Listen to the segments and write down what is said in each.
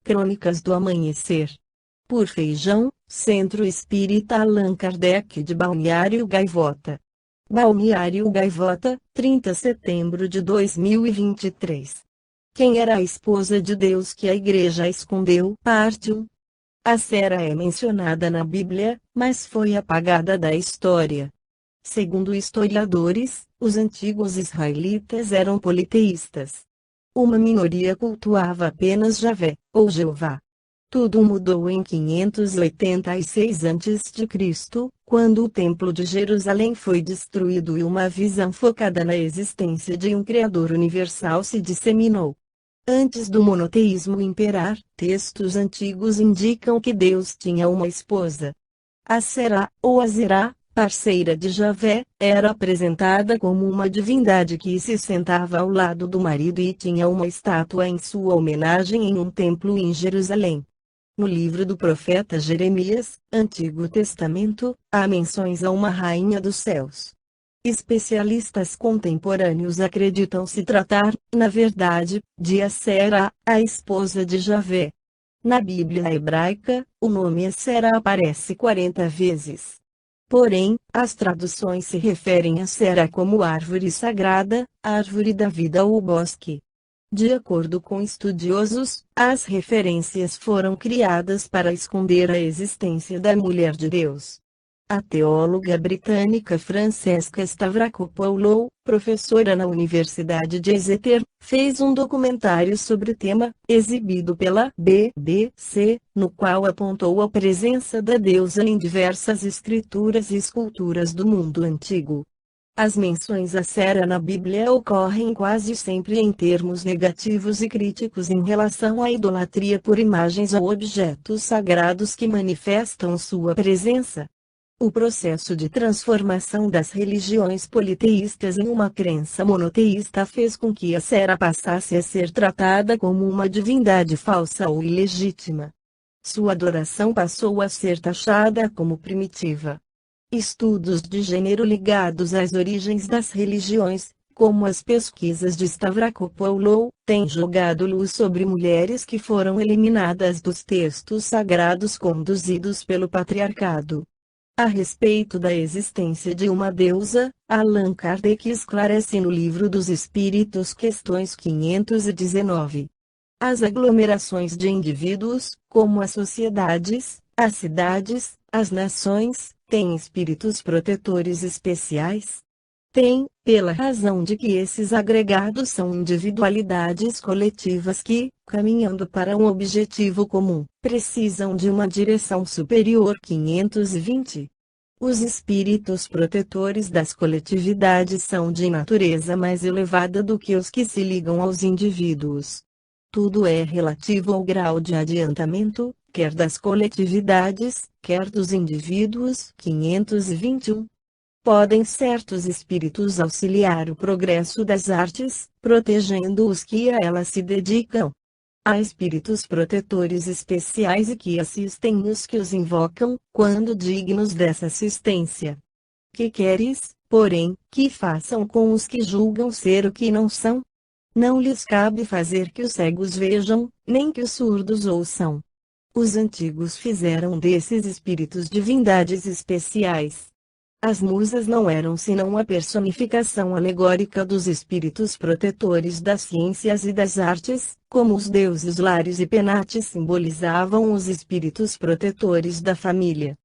Crônicas do Amanhecer. Por Feijão, Centro Espírita Allan Kardec de Balneário Gaivota. Balneário Gaivota, 30 de setembro de 2023. Quem era a esposa de Deus que a Igreja escondeu? Parte 1. A Sera é mencionada na Bíblia, mas foi apagada da história. Segundo historiadores, os antigos israelitas eram politeístas. Uma minoria cultuava apenas Javé, ou Jeová. Tudo mudou em 586 a.C., quando o Templo de Jerusalém foi destruído e uma visão focada na existência de um Criador universal se disseminou. Antes do monoteísmo imperar, textos antigos indicam que Deus tinha uma esposa. A Será, ou Azerá, parceira de Javé, era apresentada como uma divindade que se sentava ao lado do marido e tinha uma estátua em sua homenagem em um templo em Jerusalém. No livro do profeta Jeremias, Antigo Testamento, há menções a uma rainha dos céus. Especialistas contemporâneos acreditam se tratar, na verdade, de Asera, a esposa de Javé. Na Bíblia hebraica, o nome Asera aparece 40 vezes. Porém, as traduções se referem a Sera como árvore sagrada, árvore da vida ou bosque. De acordo com estudiosos, as referências foram criadas para esconder a existência da mulher de Deus. A teóloga britânica Francesca Stavrakopoulos, professora na Universidade de Exeter, fez um documentário sobre o tema, exibido pela BBC, no qual apontou a presença da deusa em diversas escrituras e esculturas do mundo antigo. As menções a Sera na Bíblia ocorrem quase sempre em termos negativos e críticos em relação à idolatria por imagens ou objetos sagrados que manifestam sua presença. O processo de transformação das religiões politeístas em uma crença monoteísta fez com que a Sera passasse a ser tratada como uma divindade falsa ou ilegítima. Sua adoração passou a ser taxada como primitiva. Estudos de gênero ligados às origens das religiões, como as pesquisas de Stavrakopoulos, têm jogado luz sobre mulheres que foram eliminadas dos textos sagrados conduzidos pelo patriarcado. A respeito da existência de uma deusa, Allan Kardec esclarece no Livro dos Espíritos questões 519. As aglomerações de indivíduos, como as sociedades, as cidades, as nações, têm espíritos protetores especiais? Têm, pela razão de que esses agregados são individualidades coletivas que, caminhando para um objetivo comum, precisam de uma direção superior. 520. Os espíritos protetores das coletividades são de natureza mais elevada do que os que se ligam aos indivíduos. Tudo é relativo ao grau de adiantamento, quer das coletividades, quer dos indivíduos. 521. Podem certos espíritos auxiliar o progresso das artes, protegendo os que a elas se dedicam. Há espíritos protetores especiais e que assistem os que os invocam, quando dignos dessa assistência. Que queres, porém, que façam com os que julgam ser o que não são? Não lhes cabe fazer que os cegos vejam, nem que os surdos ouçam. Os antigos fizeram desses espíritos divindades especiais. As musas não eram senão a personificação alegórica dos espíritos protetores das ciências e das artes, como os deuses Lares e Penates simbolizavam os espíritos protetores da família.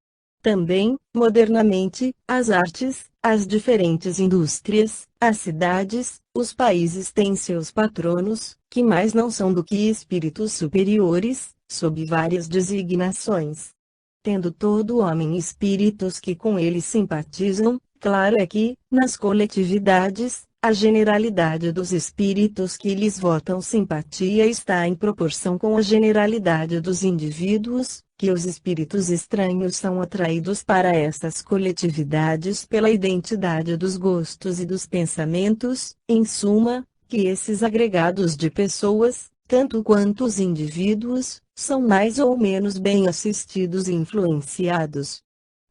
Também, modernamente, as artes, as diferentes indústrias, as cidades, os países têm seus patronos, que mais não são do que espíritos superiores, sob várias designações. Tendo todo homem espíritos que com ele simpatizam, claro é que, nas coletividades, a generalidade dos espíritos que lhes votam simpatia está em proporção com a generalidade dos indivíduos, que os espíritos estranhos são atraídos para essas coletividades pela identidade dos gostos e dos pensamentos, em suma, que esses agregados de pessoas, tanto quanto os indivíduos, são mais ou menos bem assistidos e influenciados.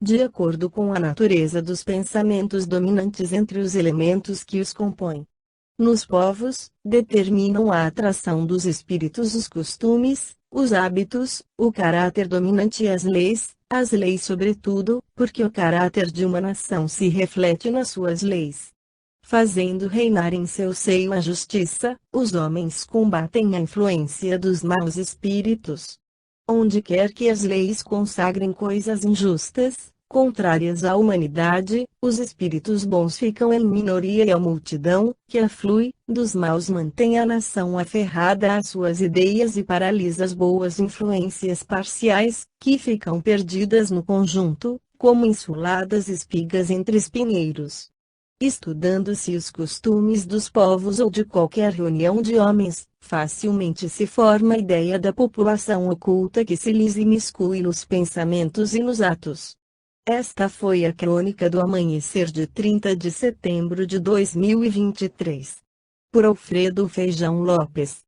De acordo com a natureza dos pensamentos dominantes entre os elementos que os compõem. Nos povos, determinam a atração dos espíritos os costumes, os hábitos, o caráter dominante e as leis sobretudo, porque o caráter de uma nação se reflete nas suas leis. Fazendo reinar em seu seio a justiça, os homens combatem a influência dos maus espíritos. Onde quer que as leis consagrem coisas injustas, contrárias à humanidade, os espíritos bons ficam em minoria e a multidão, que aflui, dos maus mantém a nação aferrada às suas ideias e paralisa as boas influências parciais, que ficam perdidas no conjunto, como insuladas espigas entre espinheiros. Estudando-se os costumes dos povos ou de qualquer reunião de homens, facilmente se forma a ideia da população oculta que se lhes imiscui nos pensamentos e nos atos. Esta foi a crônica do amanhecer de 30 de setembro de 2023. Por Alfredo Feijão Lopes.